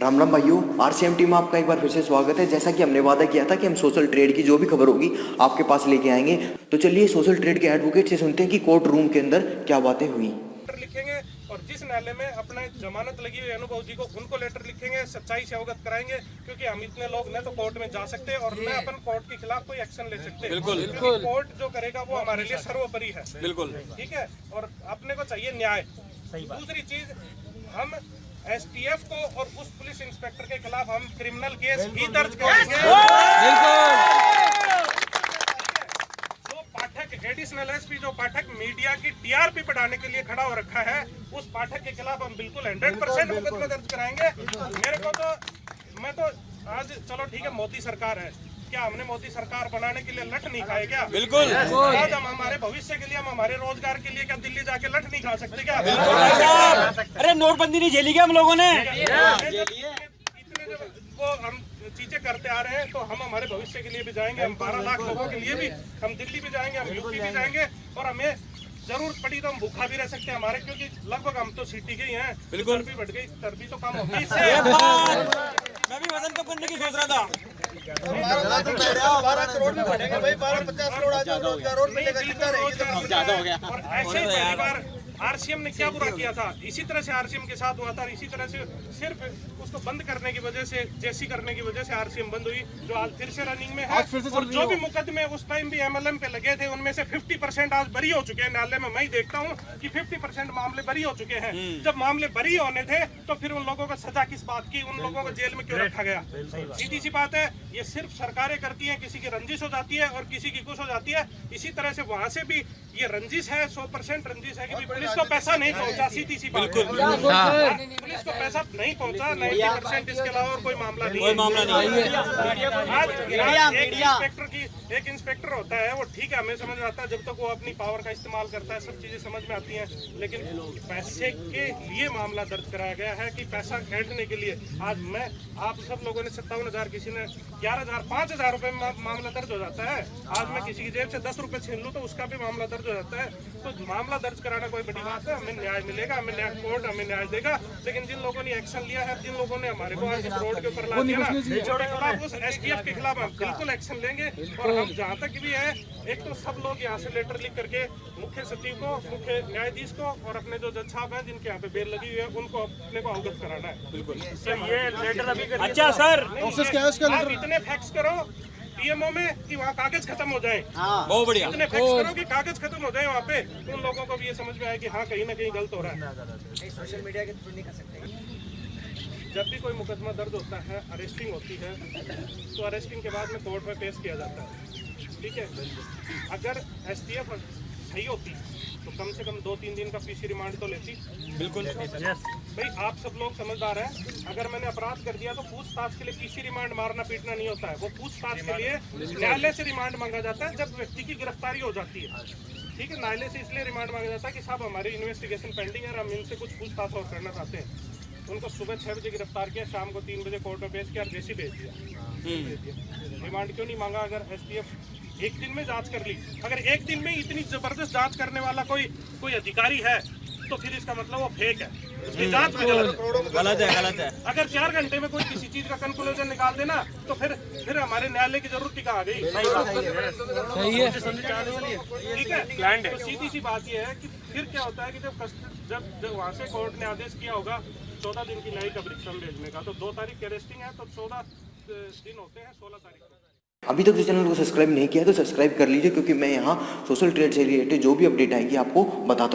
राम राम भाइयों, RCM team में आपका एक बार फिर से स्वागत है। जैसा कि हमने वादा किया था कि हम सोशल ट्रेड की जो भी खबर होगी आपके पास लेके आएंगे, तो चलिए सोशल ट्रेड के एडवोकेट से सुनते हैं कि कोर्ट रूम के अंदर क्या बातें हुई। लिखेंगे और जिस न्यायालय में अपने जमानत लगी हुई अनुभव जी को उनको लेटर लिखेंगे, सच्चाई से अवगत कराएंगे, क्योंकि हम इतने लोग न तो कोर्ट में जा सकते और न अपन कोर्ट के खिलाफ कोई एक्शन ले सकते। बिल्कुल, कोर्ट जो करेगा वो हमारे लिए सर्वोपरि है। बिल्कुल ठीक है, और अपने को चाहिए न्याय। दूसरी चीज, हम एसटीएफ को और उस पुलिस इंस्पेक्टर के खिलाफ हम क्रिमिनल केस भी दर्ज करेंगे। जो पाठक एडिशनल एसपी जो पाठक मीडिया की टीआरपी बढ़ाने के लिए खड़ा हो रखा है, उस पाठक के खिलाफ हम बिल्कुल 100% मुकदमा दर्ज कराएंगे। मेरे को तो मैं तो आज चलो ठीक है, मोदी सरकार है, क्या हमने मोदी सरकार बनाने के लिए लठ नहीं खाए क्या? बिल्कुल। आज हम हमारे भविष्य के लिए, हम हमारे रोजगार के लिए क्या दिल्ली जाके लठ नहीं खा सकते क्या? अरे नोटबंदी नहीं झेली क्या हम लोगों ने? इतने वो हम चीजें करते आ रहे हैं, तो हम हमारे भविष्य के लिए भी जाएंगे। हम 12 लाख लोगों के लिए भी हम दिल्ली भी जाएंगे, हम यूपी भी जाएंगे, और हमें जरूरत पड़ी तो हम भूखा भी रह सकते हैं हमारे, क्योंकि लगभग हम तो सिटी के ही हैं। बिल्कुल भी बढ़ गई, चर्बी तो कम होगी इससे। मैं भी वजन कम करने की सोच रहा था। 12 करोड़ में बढ़ेगा भाई, 12-50 करोड़ आज रोड मिलेगा, कितना रहेगी? ज्यादा हो गया। और ऐसे ही पहली बार आरसीएम ने क्या बुरा किया था, इसी तरह से आरसीएम के साथ हुआ था। इसी तरह से सिर्फ उसको बंद करने की वजह से, जेसी करने की वजह से आरसीएम बंद हुई, जो आज फिर से रनिंग में है। और जो भी मुकदमे उस टाइम भी एमएलएम पे लगे थे, उनमें से 50% आज बरी हो चुके हैं न्यायालय में। मैं ही देखता हूँ कि 50% मामले बरी हो चुके हैं। जब मामले बरी होने थे तो फिर उन लोगों को सजा किस बात की, उन लोगों को जेल में क्यों रखा गया? सीधी सी बात है, ये सिर्फ सरकारें करती हैं, किसी की रंजिश हो जाती है और किसी की कुछ हो जाती है। इसी तरह से वहां से भी ये रंजिश है, 100% रंजिश है कि पुलिस को पैसा नहीं पहुंचा। सीधी सी बात, पुलिस को पैसा नहीं पहुंचा, 90%। इसके अलावा और कोई मामला नहीं है। एक इंस्पेक्टर होता है, वो ठीक है, हमें समझ में आता है, जब तक वो अपनी पावर का इस्तेमाल करता है सब चीजें समझ में आती हैं। लेकिन पैसे के लिए मामला दर्ज कराया गया है कि पैसा ऐंठने के लिए। आज मैं आप सब लोगों ने 57,000, किसी ने 11,000, 5,000 रुपए में मामला दर्ज हो जाता है। आज मैं किसी की जेब से 10 रुपए छीन लूं तो उसका भी मामला दर्ज हो जाता है। तो मामला दर्ज कराना कोई बड़ी बात है? हमें न्याय मिलेगा, हमें न्याय, कोर्ट हमें न्याय देगा। लेकिन जिन लोगों ने एक्शन लिया है, जिन लोगों ने हमारे को आज रोड के ऊपर ला दिया ना, उस एसटीएफ के खिलाफ हम बिल्कुल एक्शन लेंगे। और हम जहाँ तक भी है, एक तो सब लोग यहाँ से लेटर लिख करके मुख्य सचिव को, मुख्य न्यायाधीश को और अपने जो जज साहब हैं जिनके यहाँ पे बेल लगी हुई है, उनको अपने को अवगत कराना है। बिल्कुल। ये लेटर अभी अच्छा सर, आप इतने फैक्स करो पीएमओ में कि वहाँ कागज खत्म हो जाए। बहुत बढ़िया। इतने फैक्स करो कि कागज खत्म हो जाए वहाँ पे, उन लोगों को भी ये समझ में आए कि हाँ कहीं ना कहीं गलत हो रहा है। सोशल मीडिया के थ्रू नहीं कर सकते। जब भी कोई मुकदमा दर्ज होता है, अरेस्टिंग होती है, तो अरेस्टिंग के बाद में कोर्ट में पेश किया जाता है। ठीक है, अगर एसटीएफ सही होती तो कम से कम 2-3 दिन का पीसी रिमांड तो लेती। बिल्कुल भाई, आप सब लोग समझदार हैं। अगर मैंने अपराध कर दिया तो पूछताछ के लिए पीसी रिमांड मारना पीटना नहीं होता है। वो पूछताछ के लिए न्यायालय से रिमांड मांगा जाता है जब व्यक्ति की गिरफ्तारी हो जाती है। ठीक है, न्यायालय से इसलिए रिमांड मांगा जाता है कि साहब हमारी इन्वेस्टिगेशन पेंडिंग है, हम इनसे कुछ पूछताछ और करना चाहते हैं। उनको सुबह 6 बजे गिरफ्तार किया, शाम को 3 बजे कोर्ट में पेश किया, जेसी भेज दिया। रिमांड क्यों नहीं मांगा? अगर एसटीएफ एक दिन में जांच कर ली, अगर एक दिन में इतनी जबरदस्त जांच करने वाला कोई अधिकारी है, तो फिर इसका मतलब वो फेक है, उसकी जांच में गलत है। अगर 4 घंटे में कोई किसी चीज का कंक्लूजन निकाल देना, तो फिर हमारे न्यायालय की जरूरत ही कहाँ आ गई? ठीक है, तो सीधी सी बात यह है कि फिर क्या होता है कि जब वहाँ से कोर्ट ने आदेश किया होगा 14 दिन की न्यायिक अभिरक्षण भेजने का, तो 2 तारीख की अरेस्टिंग है, तो 14 दिन होते हैं, 16 तारीख को। अभी तक इस चैनल को सब्सक्राइब नहीं किया तो सब्सक्राइब कर लीजिए, क्योंकि मैं यहाँ सोशल ट्रेड से रिलेटेड जो भी अपडेट आएगी आपको बताता